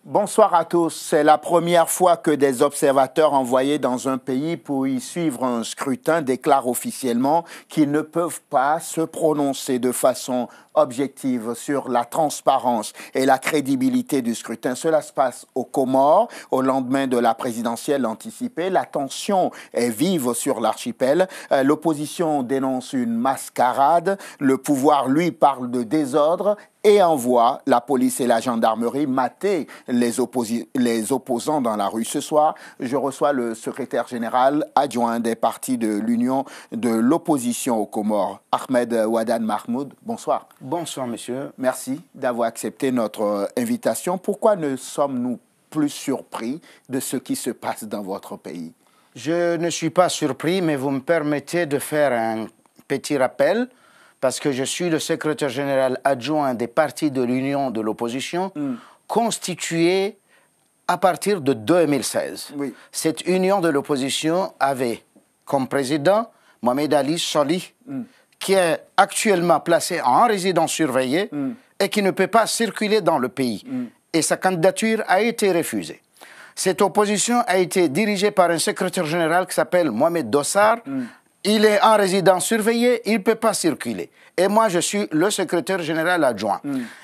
Bonsoir à tous. C'est la première fois que des observateurs envoyés dans un pays pour y suivre un scrutin déclarent officiellement qu'ils ne peuvent pas se prononcer de façon objective sur la transparence et la crédibilité du scrutin. Cela se passe aux Comores au lendemain de la présidentielle anticipée. La tension est vive sur l'archipel. L'opposition dénonce une mascarade. Le pouvoir, lui, parle de désordre et envoie la police et la gendarmerie mater les opposants dans la rue. Ce soir, je reçois le secrétaire général adjoint des partis de l'Union de l'opposition aux Comores, Ahmed Wadan Mahmoud. Bonsoir. Bonsoir, monsieur. Merci d'avoir accepté notre invitation. Pourquoi ne sommes-nous plus surpris de ce qui se passe dans votre pays? Je ne suis pas surpris, mais vous me permettez de faire un petit rappel, parce que je suis le secrétaire général adjoint des partis de l'Union de l'opposition, constitué à partir de 2016. Oui. Cette Union de l'opposition avait comme président Mohamed Ali Solih, qui est actuellement placé en résidence surveillée et qui ne peut pas circuler dans le pays. Et sa candidature a été refusée. Cette opposition a été dirigée par un secrétaire général qui s'appelle Mohamed Dossar. Il est en résidence surveillée, il ne peut pas circuler. Et moi, je suis le secrétaire général adjoint.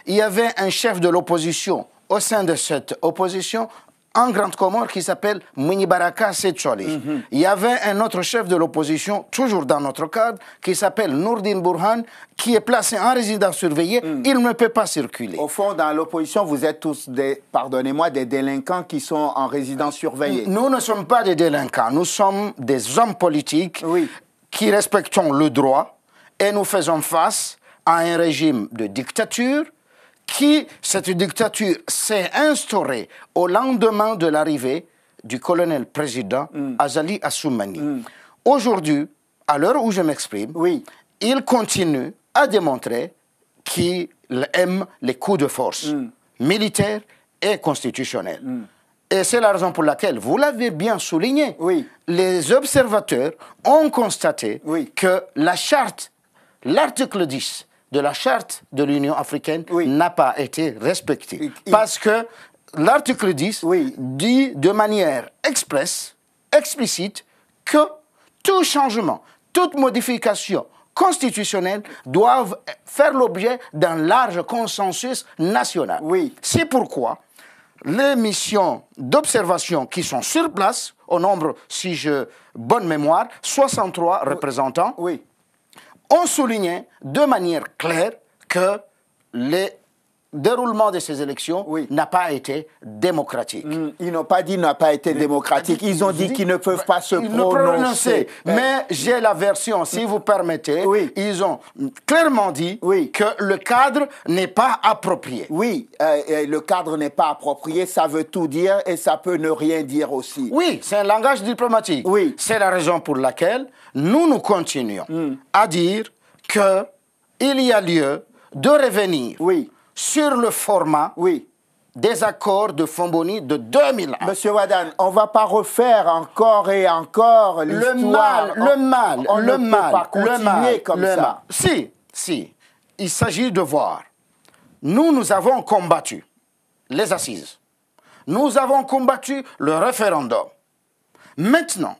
Il y avait un chef de l'opposition au sein de cette opposition en Grande Comore qui s'appelle Mouni Baraka Setcholi. Il y avait un autre chef de l'opposition, toujours dans notre cadre, qui s'appelle Nourdine Bourhan, qui est placé en résidence surveillée. Il ne peut pas circuler. Au fond, dans l'opposition, vous êtes tous des, pardonnez-moi, des délinquants qui sont en résidence surveillée. Nous ne sommes pas des délinquants, nous sommes des hommes politiques qui respectons le droit et nous faisons face à un régime de dictature cette dictature s'est instaurée au lendemain de l'arrivée du colonel-président Azali Assoumani. Aujourd'hui, à l'heure où je m'exprime, il continue à démontrer qu'il aime les coups de force militaires et constitutionnels. Et c'est la raison pour laquelle, vous l'avez bien souligné, les observateurs ont constaté que la charte, l'article 10, de la charte de l'Union africaine n'a pas été respectée. Parce que l'article 10 dit de manière explicite que tout changement, toute modification constitutionnelle doivent faire l'objet d'un large consensus national. C'est pourquoi les missions d'observation qui sont sur place, au nombre, si je bonne mémoire, 63 représentants, ont souligné de manière claire que le déroulement de ces élections n'a pas été démocratique. Ils n'ont pas dit n'a pas été démocratique, ils ont dit qu'ils ne peuvent pas se prononcer. Mais j'ai la version, si vous permettez, ils ont clairement dit que le cadre n'est pas approprié. Le cadre n'est pas approprié, ça veut tout dire et ça peut ne rien dire aussi. Oui, c'est un langage diplomatique. C'est la raison pour laquelle nous continuons à dire qu'il y a lieu de revenir sur le format des accords de Fomboni de 2001. Monsieur Wadan, on ne va pas refaire encore et encore l'histoire. Le mal. On ne peut pas continuer comme ça. Si. Il s'agit de voir. Nous avons combattu les assises. Nous avons combattu le référendum. Maintenant,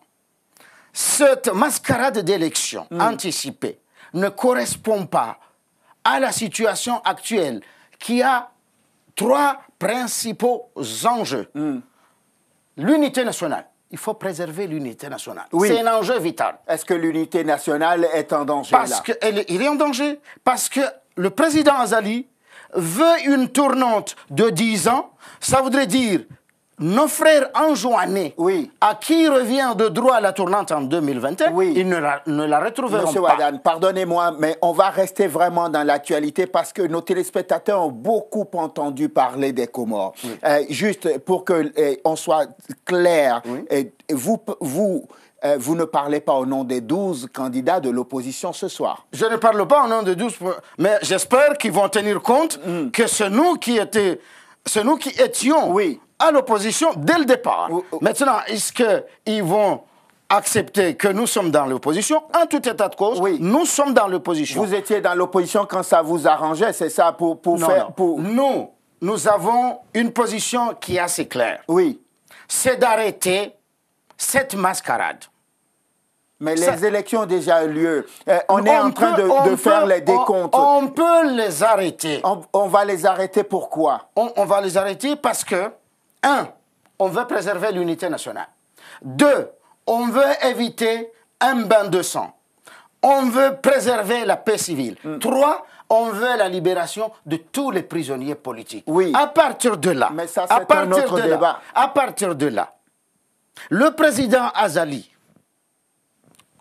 cette mascarade d'élection anticipée ne correspond pas à la situation actuelle qui a trois principaux enjeux. L'unité nationale. Il faut préserver l'unité nationale. C'est un enjeu vital. Est-ce que l'unité nationale est en danger là? Il est en danger. Parce que le président Azali veut une tournante de 10 ans. Ça voudrait dire nos frères enjoignés, à qui revient de droit la tournante en 2021, ils ne la retrouveront Monsieur pas. Wadan, pardonnez-moi, mais on va rester vraiment dans l'actualité parce que nos téléspectateurs ont beaucoup entendu parler des Comores. Juste pour qu'on soit clair, vous ne parlez pas au nom des 12 candidats de l'opposition ce soir. Je ne parle pas au nom des 12, mais j'espère qu'ils vont tenir compte que c'est nous qui étions à l'opposition dès le départ. Maintenant, est-ce qu'ils vont accepter que nous sommes dans l'opposition. En tout état de cause, oui. Nous sommes dans l'opposition. Vous étiez dans l'opposition quand ça vous arrangeait, c'est ça Nous avons une position qui est assez claire. Oui. C'est d'arrêter cette mascarade. Mais les élections ont déjà eu lieu. On est en train de faire les décomptes. On peut les arrêter. On va les arrêter pourquoi? On va les arrêter parce que, 1, on veut préserver l'unité nationale. 2, on veut éviter un bain de sang. On veut préserver la paix civile. 3, on veut la libération de tous les prisonniers politiques. Oui. À partir de là, mais ça, c'est un autre débat. À partir de là, le président Azali,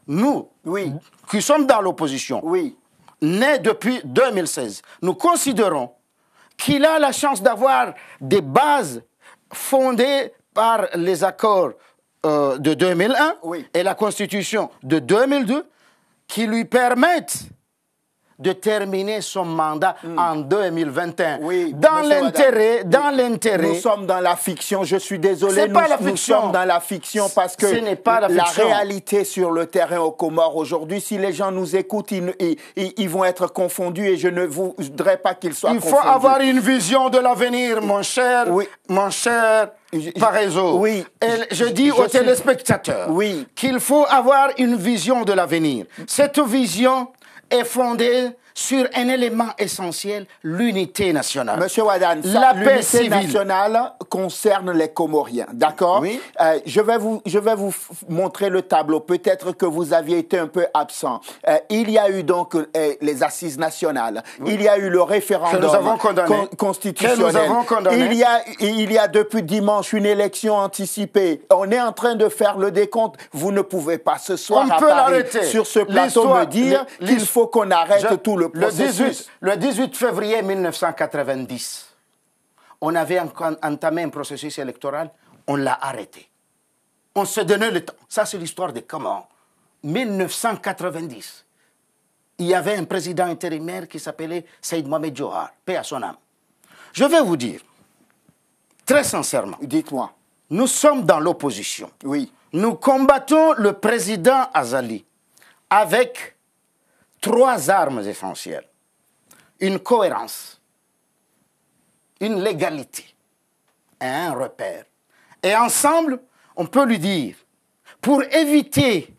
nous, oui. qui sommes dans l'opposition, oui. né depuis 2016, nous considérons qu'il a la chance d'avoir des bases fondées par les accords de 2001 oui. et la Constitution de 2002 qui lui permettent de terminer son mandat en 2021. Oui, dans l'intérêt. Nous sommes dans la fiction. Je suis désolé. Nous sommes dans la fiction parce que ce n'est pas la réalité sur le terrain aux Comores aujourd'hui, si les gens nous écoutent, ils vont être confondus et je ne voudrais pas qu'ils soient confondus. Il faut avoir une vision de l'avenir, mon cher, mon cher Parezo. Oui. Et je dis aux téléspectateurs qu'il faut avoir une vision de l'avenir. Cette vision est fondée sur un élément essentiel, l'unité nationale. Monsieur Wadane, l'unité nationale concerne les Comoriens, d'accord? Oui. Je vais vous montrer le tableau. Peut-être que vous aviez été un peu absent. Il y a eu donc les assises nationales. Oui. Il y a eu le référendum constitutionnel. Que nous avons condamné. Il y a depuis dimanche une élection anticipée. On est en train de faire le décompte. Vous ne pouvez pas ce soir à Paris, sur ce plateau, me dire qu'il faut qu'on arrête tout le processus. Le 18 février 1990, on avait entamé un processus électoral, on l'a arrêté. On se donnait le temps. Ça, c'est l'histoire des Comores. 1990, il y avait un président intérimaire qui s'appelait Seyd Mohamed Johar, paix à son âme. Je vais vous dire, très sincèrement, dites-moi, nous sommes dans l'opposition. Oui. Nous combattons le président Azali avec 3 armes essentielles. Une cohérence, une légalité et un repère. Et ensemble, on peut lui dire, pour éviter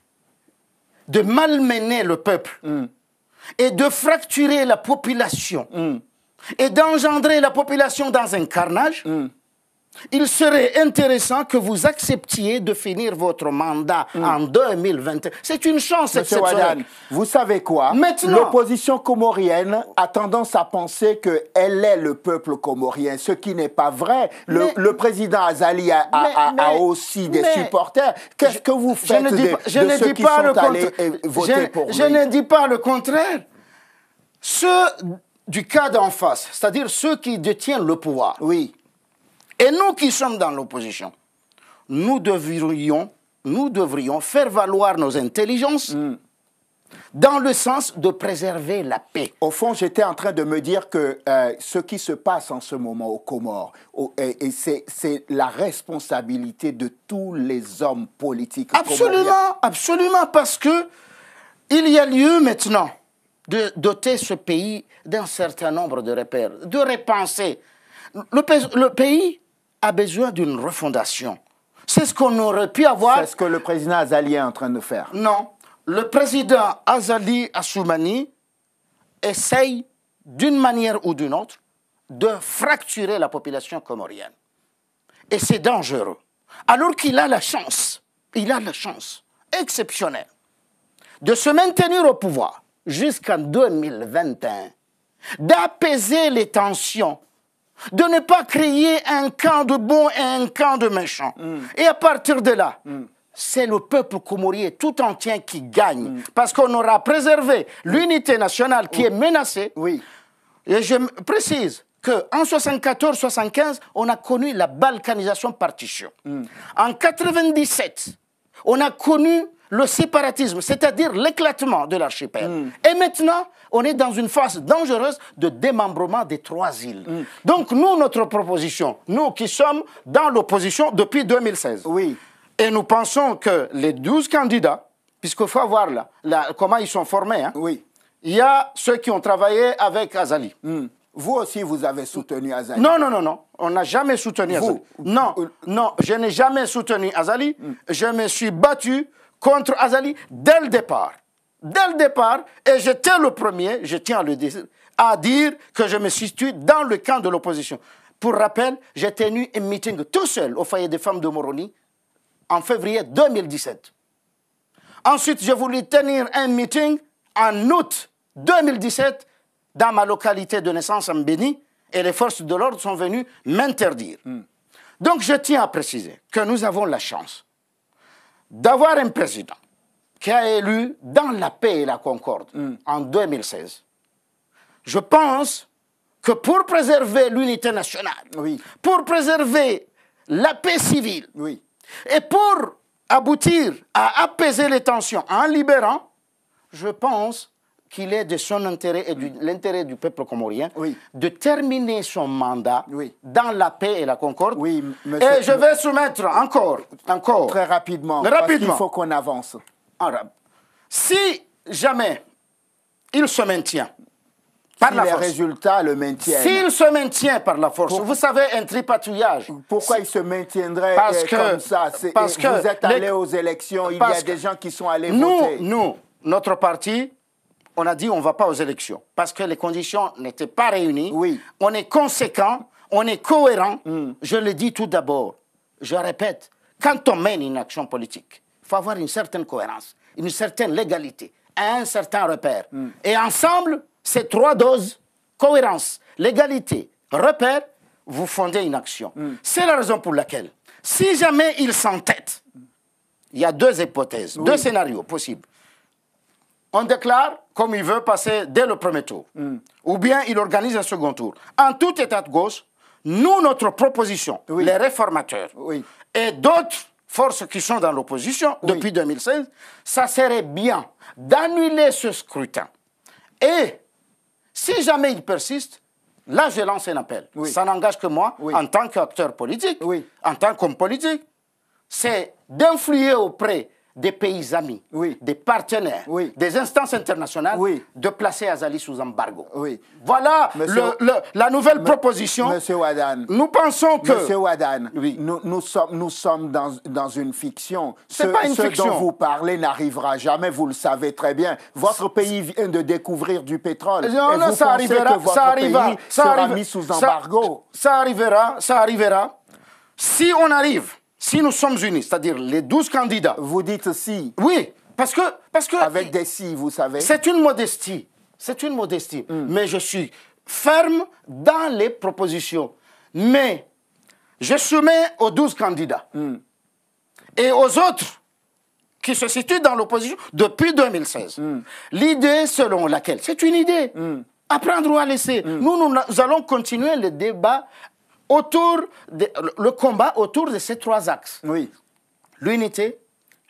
de malmener le peuple et de fracturer la population et d'engendrer la population dans un carnage, il serait intéressant que vous acceptiez de finir votre mandat en 2021. C'est une chance exceptionnelle. Vous savez quoi? L'opposition comorienne a tendance à penser qu'elle est le peuple comorien, ce qui n'est pas vrai. Le président Azali a aussi des supporters. Qu'est-ce que vous faites de ceux qui sont allés voter pour lui? Je ne dis pas le contraire. Ceux du cas d'en face, c'est-à-dire ceux qui détiennent le pouvoir, oui. Et nous qui sommes dans l'opposition, nous devrions faire valoir nos intelligences dans le sens de préserver la paix. Au fond, j'étais en train de me dire que ce qui se passe en ce moment aux Comores, c'est la responsabilité de tous les hommes politiques. Absolument, absolument, parce que il y a lieu maintenant de doter ce pays d'un certain nombre de repères, de repenser. Le pays a besoin d'une refondation. C'est ce qu'on aurait pu avoir. C'est ce que le président Azali est en train de faire. Non. Le président Azali Assoumani essaye, d'une manière ou d'une autre, de fracturer la population comorienne. Et c'est dangereux. Alors qu'il a la chance exceptionnelle de se maintenir au pouvoir jusqu'en 2021, d'apaiser les tensions, de ne pas créer un camp de bons et un camp de méchants. Et à partir de là, c'est le peuple comorien tout entier qui gagne. Parce qu'on aura préservé l'unité nationale qui est menacée. Oui. Et je précise qu'en 74-75, on a connu la balkanisation partition. En 1997, on a connu le séparatisme, c'est-à-dire l'éclatement de l'archipel. Et maintenant, on est dans une phase dangereuse de démembrement des 3 îles. Donc nous, notre proposition, nous qui sommes dans l'opposition depuis 2016, oui. Et nous pensons que les 12 candidats, puisqu'il faut voir comment ils sont formés, hein, oui. Il y a ceux qui ont travaillé avec Azali. Vous aussi, vous avez soutenu Azali. Non, non, non, non. On n'a jamais soutenu Azali. Non, non, je n'ai jamais soutenu Azali. Je me suis battu contre Azali dès le départ. Dès le départ, et j'étais le premier, je tiens à dire que je me situe dans le camp de l'opposition. Pour rappel, j'ai tenu un meeting tout seul au foyer des femmes de Moroni en février 2017. Ensuite, j'ai voulu tenir un meeting en août 2017 dans ma localité de naissance en Béni, et les forces de l'ordre sont venues m'interdire. Donc je tiens à préciser que nous avons la chance d'avoir un président qui a élu dans la paix et la concorde en 2016. Je pense que pour préserver l'unité nationale, pour préserver la paix civile, et pour aboutir à apaiser les tensions en libérant, je pense qu'il est de son intérêt et de l'intérêt du peuple comorien de terminer son mandat dans la paix et la concorde. Oui, monsieur, et je vais soumettre encore. Très rapidement, parce qu'il faut qu'on avance. Si jamais il se maintient par la force, les résultats le maintiennent. S'il se maintient par la force, vous savez, un tripatouillage. Pourquoi il se maintiendrait comme ça? Vous êtes allé aux élections, il y a des gens qui sont allés voter. Nous, notre parti, on a dit on ne va pas aux élections parce que les conditions n'étaient pas réunies. On est conséquent, on est cohérent. Je le dis tout d'abord, je répète, quand on mène une action politique, il faut avoir une certaine cohérence, une certaine légalité, un certain repère. Et ensemble, ces trois doses, cohérence, légalité, repère, vous fondez une action. C'est la raison pour laquelle, si jamais il s'entête, il y a deux hypothèses, deux scénarios possibles. On déclare comme il veut passer dès le premier tour. Ou bien il organise un second tour. En tout état de cause, nous, notre proposition, les réformateurs et d'autres forces qui sont dans l'opposition depuis 2016, ça serait bien d'annuler ce scrutin. Et si jamais il persiste, là je lance un appel. Ça n'engage que moi en tant qu'acteur politique, en tant qu'homme politique. C'est d'influer auprès des pays amis, des partenaires, des instances internationales, de placer Azali sous embargo. Voilà la nouvelle proposition. Monsieur Wadane, nous pensons que... Monsieur Wadane, nous sommes dans une fiction. C'est pas une fiction. Ce dont vous parlez n'arrivera jamais, vous le savez très bien. Votre pays vient de découvrir du pétrole. Non, non, ça arrivera, pays sera mis sous embargo. Ça arrivera. Si on arrive... Si nous sommes unis, c'est-à-dire les 12 candidats... Vous dites si. Oui, parce que avec des si, vous savez. C'est une modestie. C'est une modestie. Mais je suis ferme dans les propositions. Mais je soumets aux 12 candidats. Et aux autres qui se situent dans l'opposition depuis 2016. L'idée selon laquelle... C'est une idée. À prendre ou à laisser. Nous allons continuer le débat... le combat autour de ces trois axes. L'unité,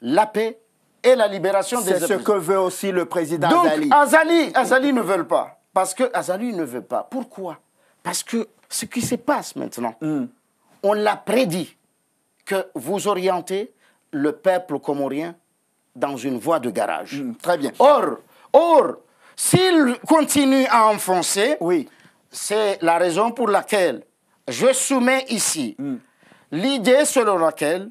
la paix et la libération des opposants. C'est ce que veut aussi le président Azali. Azali ne veut pas. Parce que Azali ne veut pas. Pourquoi? Parce que ce qui se passe maintenant, on l'a prédit que vous orientez le peuple comorien dans une voie de garage. Très bien. Or s'il continue à enfoncer, c'est la raison pour laquelle je soumets ici l'idée selon laquelle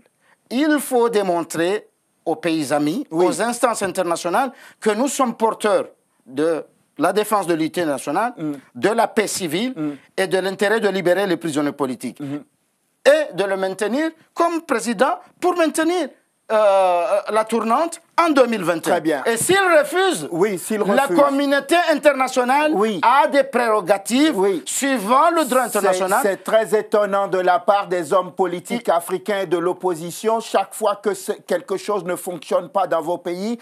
il faut démontrer aux pays amis, aux instances internationales, que nous sommes porteurs de la défense de l'unité nationale, de la paix civile et de l'intérêt de libérer les prisonniers politiques. Et de le maintenir comme président pour maintenir la tournante en 2021. Très bien. Et s'il refuse, la communauté internationale a des prérogatives suivant le droit international. C'est très étonnant de la part des hommes politiques africains et de l'opposition. Chaque fois que quelque chose ne fonctionne pas dans vos pays,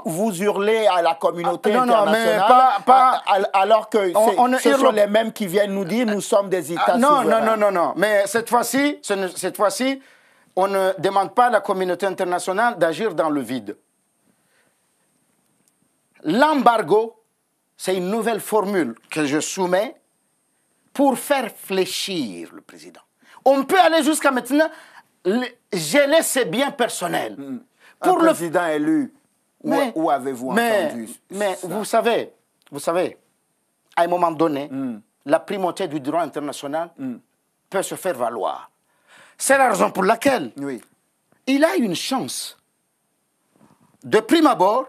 vous hurlez à la communauté internationale, alors que ce sont les mêmes qui viennent nous dire nous sommes des États souverains. Non. Mais cette fois-ci, on ne demande pas à la communauté internationale d'agir dans le vide. L'embargo, c'est une nouvelle formule que je soumets pour faire fléchir le président. On peut aller jusqu'à maintenant j'ai laissé bien personnel. Pour un président élu, où avez-vous entendu mais ça? Vous savez, à un moment donné, la primauté du droit international peut se faire valoir. C'est la raison pour laquelle il a une chance, de prime abord,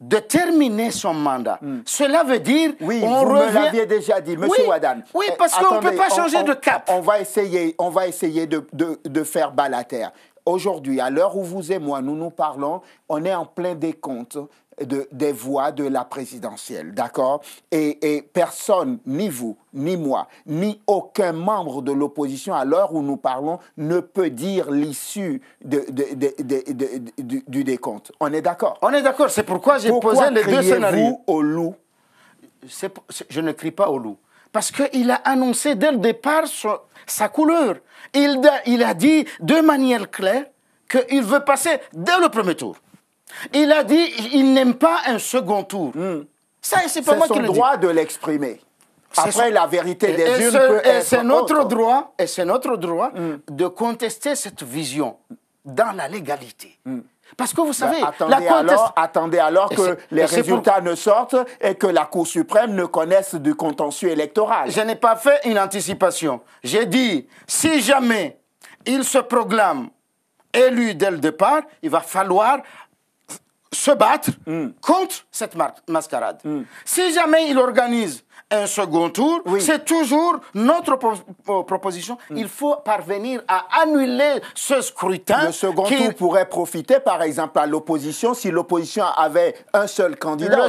de terminer son mandat. Cela veut dire... Oui, vous me l'aviez déjà dit, M. Ouadan. Oui, parce qu'on ne peut pas changer de cap. On va essayer de faire bas la terre. Aujourd'hui, à l'heure où vous et moi, nous parlons, on est en plein décompte des voix de la présidentielle, d'accord? Et personne, ni vous, ni moi, ni aucun membre de l'opposition, à l'heure où nous parlons, ne peut dire l'issue du décompte. On est d'accord? On est d'accord, c'est pourquoi j'ai posé les deux scénarios. Au loup? Je ne crie pas au loup. Parce qu'il a annoncé dès le départ sa couleur. Il a dit de manière claire qu'il veut passer dès le premier tour. Il a dit qu'il n'aime pas un second tour. Ça, c'est pas moi qui le dis. C'est son droit de l'exprimer. Après, la vérité des urnes peut être c'est notre droit, et c'est notre droit de contester cette vision dans la légalité. Parce que vous savez, attendez alors que les résultats ne sortent et que la Cour suprême ne connaisse du contentieux électoral. Je n'ai pas fait une anticipation. J'ai dit, si jamais il se proclame élu dès le départ, il va falloir se battre contre cette mascarade. Si jamais il organise un second tour, c'est toujours notre proposition. Il faut parvenir à annuler ce scrutin. Le second tour pourrait profiter, par exemple, à l'opposition si l'opposition avait un seul candidat.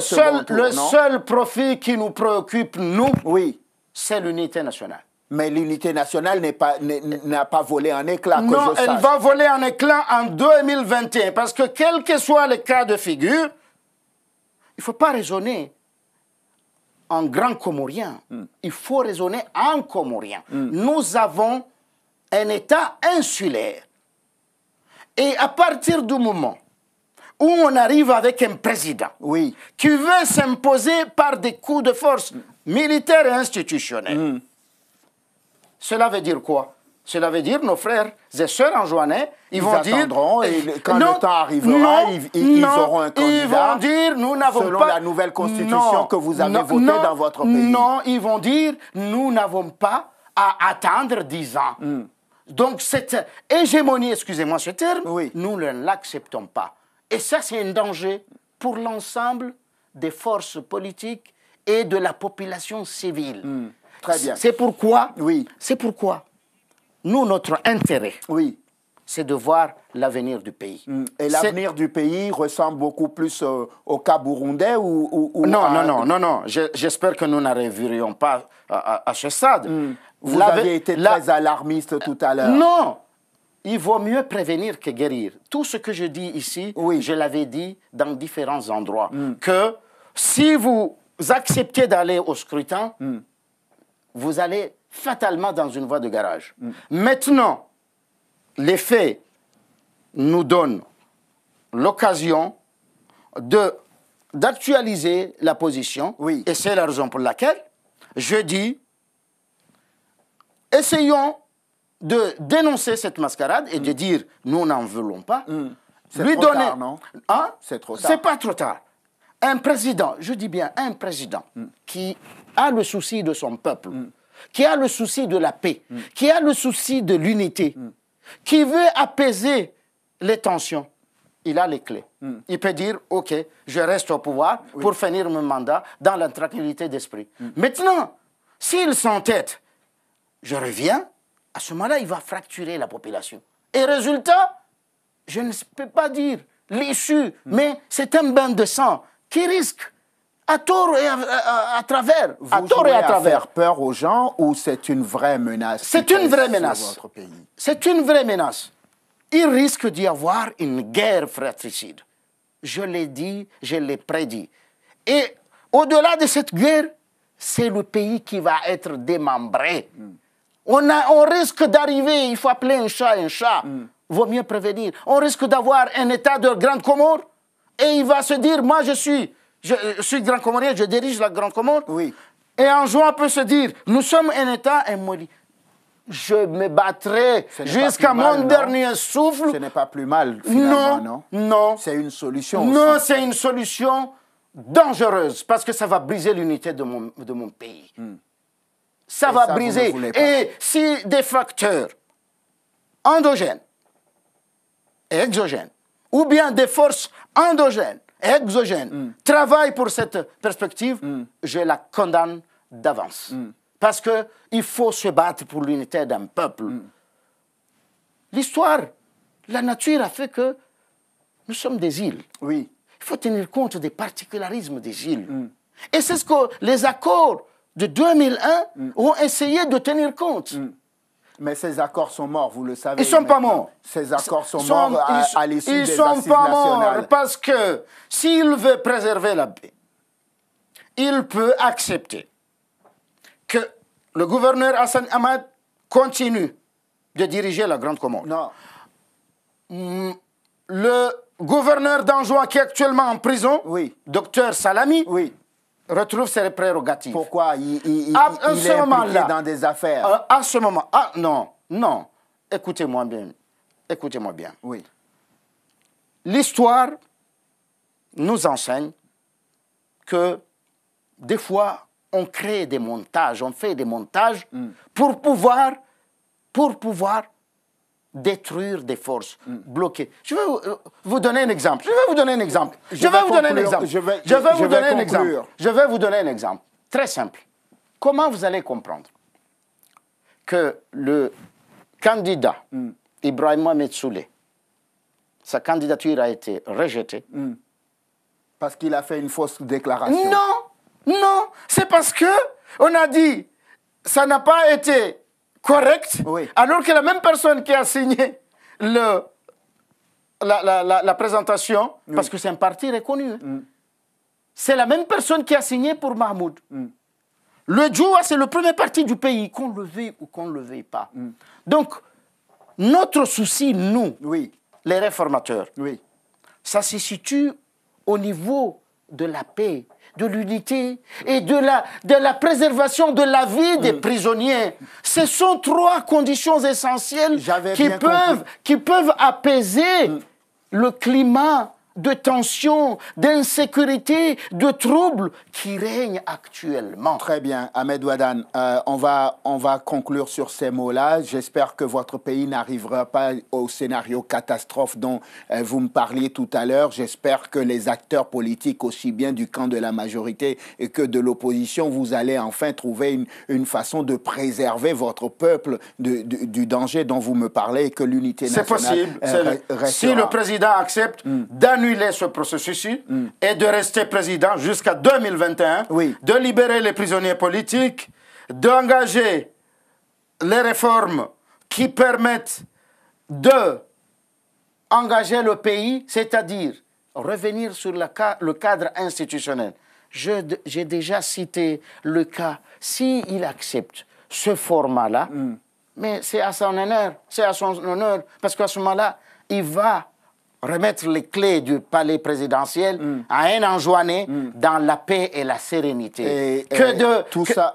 Le seul profit qui nous préoccupe, nous, c'est l'unité nationale. Mais l'unité nationale n'a pas volé en éclats. Non, elle va voler en éclats en 2021. Parce que quel que soit le cas de figure, il ne faut pas raisonner en grand comorien. Il faut raisonner en comorien. Nous avons un État insulaire. Et à partir du moment où on arrive avec un président qui veut s'imposer par des coups de force militaires et institutionnels, cela veut dire quoi? Cela veut dire nos frères et sœurs en Joannais, ils vont attendront dire... Et quand le temps arrivera, ils auront un candidat ils vont dire, nous n'avons selon pas... la nouvelle constitution que vous avez votée dans votre pays. Non, ils vont dire, nous n'avons pas à attendre 10 ans. Donc cette hégémonie, excusez-moi ce terme, nous ne l'acceptons pas. Et ça, c'est un danger pour l'ensemble des forces politiques et de la population civile. Très bien. C'est pourquoi, nous, notre intérêt, c'est de voir l'avenir du pays. Et l'avenir du pays ressemble beaucoup plus au cas burundais ou Non. J'espère que nous n'arriverions pas à ce stade. Vous avez été très alarmiste tout à l'heure. Non. Il vaut mieux prévenir que guérir. Tout ce que je dis ici, je l'avais dit dans différents endroits. Que si vous acceptez d'aller au scrutin, vous allez fatalement dans une voie de garage. Maintenant, les faits nous donnent l'occasion d'actualiser la position. Et c'est la raison pour laquelle je dis, essayons de dénoncer cette mascarade et de dire, nous n'en voulons pas. C'est trop tard, non? C'est trop tard. C'est pas trop tard. Un président, je dis bien un président, qui a le souci de son peuple, qui a le souci de la paix, qui a le souci de l'unité, qui veut apaiser les tensions, il a les clés. Il peut dire, OK, je reste au pouvoir pour finir mon mandat dans la tranquillité d'esprit. Maintenant, s'il s'entête, je reviens, à ce moment-là, il va fracturer la population. Et résultat, je ne peux pas dire l'issue, mais c'est un bain de sang qui risque à tort et à travers. Vous jouez à faire peur aux gens ou c'est une vraie menace? C'est une vraie menace. C'est une vraie menace. Il risque d'y avoir une guerre fratricide. Je l'ai dit, je l'ai prédit. Et au-delà de cette guerre, c'est le pays qui va être démembré. On risque d'arriver, il faut appeler un chat un chat. Vaut mieux prévenir. On risque d'avoir un État de Grande Comore et il va se dire, moi je suis Grand Comorien, je dirige la Grande Comore. Et un jour on peut se dire, nous sommes un État, et moi dit, je me battrai jusqu'à mon dernier souffle. Ce n'est pas plus mal, finalement, non? Non. C'est une solution aussi. Non, c'est une solution dangereuse parce que ça va briser l'unité de mon pays. Ça va briser. Et si des facteurs endogènes et exogènes, ou bien des forces endogènes et exogènes travaillent pour cette perspective, je la condamne d'avance. Parce qu'il faut se battre pour l'unité d'un peuple. L'histoire, la nature a fait que nous sommes des îles. Oui. Il faut tenir compte des particularismes des îles. Et c'est ce que les accords de 2001 ont essayé de tenir compte. Mais ces accords sont morts, vous le savez. Ils ne sont pas morts. Ces accords sont morts à l'issue des assises nationales. Ils ne sont pas morts parce que s'il veut préserver la paix, il peut accepter que le gouverneur Hassan Ahmad continue de diriger la Grande Comore. Non. Le gouverneur d'Anjouan qui est actuellement en prison, docteur Salami, retrouve ses prérogatives. Pourquoi il est impliqué dans des affaires? À ce moment, non. Écoutez-moi bien. Oui. L'histoire nous enseigne que des fois, on crée des montages, on fait des montages pour pouvoir détruire des forces bloquées. Je vais vous donner un exemple. Je vais vous donner un exemple. Très simple. Comment vous allez comprendre que le candidat Ibrahim Mohamed Souleh, sa candidature a été rejetée? Parce qu'il a fait une fausse déclaration. Non, c'est parce que on a dit ça n'a pas été correct, alors que la même personne qui a signé la présentation, parce que c'est un parti reconnu, c'est la même personne qui a signé pour Mahmoud. Le Djoua, c'est le premier parti du pays, qu'on le veuille ou qu'on ne le veuille pas. Donc, notre souci, nous, les réformateurs, ça se situe au niveau de la paix, de l'unité et de la préservation de la vie des prisonniers. Ce sont trois conditions essentielles qui peuvent apaiser le climat de tension, d'insécurité, de troubles qui règnent actuellement. Très bien, Ahmed Ouadan, on va conclure sur ces mots-là. J'espère que votre pays n'arrivera pas au scénario catastrophe dont vous me parliez tout à l'heure. J'espère que les acteurs politiques, aussi bien du camp de la majorité que de l'opposition, vous allez enfin trouver une façon de préserver votre peuple du danger dont vous me parlez et que l'unité nationale c'est possible. Si le président accepte d'annuler ce processus et de rester président jusqu'à 2021, de libérer les prisonniers politiques, d'engager les réformes qui permettent d'engager le pays, c'est-à-dire revenir sur le cadre institutionnel. J'ai déjà cité le cas, s'il accepte ce format-là, mais c'est à son honneur, parce qu'à ce moment-là, il va remettre les clés du palais présidentiel à un Anjouanais dans la paix et la sérénité.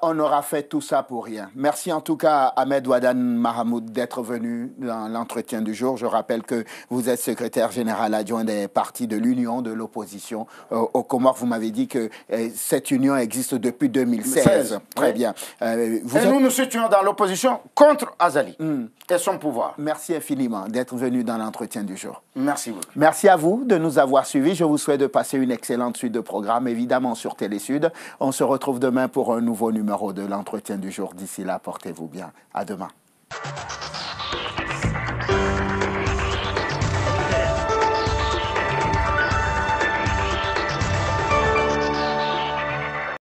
On aura fait tout ça pour rien. Merci en tout cas, Ahmed Ouadan Mahamoud, d'être venu dans l'entretien du jour. Je rappelle que vous êtes secrétaire général adjoint des partis de l'Union de l'opposition aux Comores. Vous m'avez dit que cette union existe depuis 2016. Très bien. Nous nous situons dans l'opposition contre Azali et son pouvoir. Merci infiniment d'être venu dans l'entretien du jour. Merci beaucoup. Merci à vous de nous avoir suivis. Je vous souhaite de passer une excellente suite de programmes, évidemment sur Télésud. On se retrouve demain pour un nouveau numéro de l'entretien du jour. D'ici là, portez-vous bien. À demain.